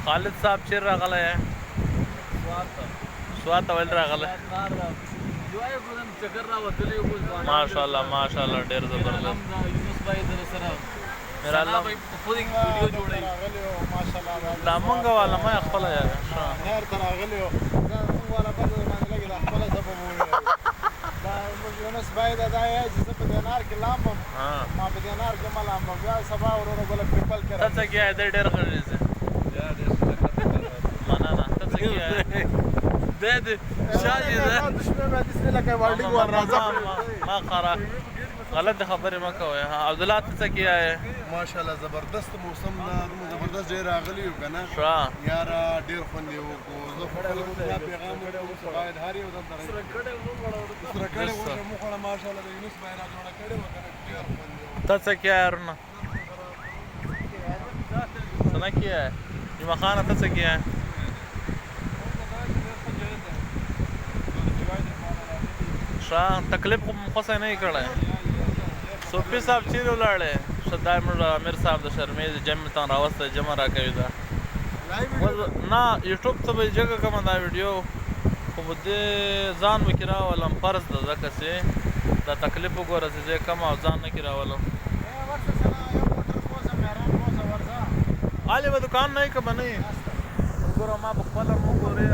خالد صاحب چیر راغلی یې سوات ته ولې راغلی ماشاءالله ماشاءالله ډېر زبردست میرا الله دا مونږ والا ما خپله نهر ته راغلی یو دا مونږ والا بل باندې لګي دا خپله ژبه مو وویل دا یونس بای دا یې چې زه په دینار کې لامبم ما په دینار کې ما لامبم بیا سبا وروره بله پیپل کې ته څه کیه دی ډېر ښه دی مننه ته څه کیه دی شاجي ده ما خرا غلط خبرې مه کوئ عبدالله ته څه کیه یې ماشاءالله زبردست موسم ده زبردست ډېر راغلی یو که نه ښه یاره ډېر خوند یې وکړو زه خو خلکو ته دا پیغام ورکوم باید هر یو دلته راشي سره کړې غوښه مو خوړه ماشاءالله د یونس بای را جوړه کړې وه که نه ډېر خوند یې ته څه کیه یارونه څه نه کیه جمعه خانه ته څه کیه ښه تکلیف خو خوښی نه یې کړی صوفي صاحب چیرې ولاړې دا امیر صاحب د شرمې د جمع ته راوستی جمع راکوي دا نه یوټوب ته به یې جګه کړمه دا ویډیو خو په دې ځان به کې راولم فرض ده ځکه چې دا تکلیف وګوره چې زه کم او ځان نه کې راولم حالې به دکان نه یې که به نه یې وګوره ما په خپله هم وګورې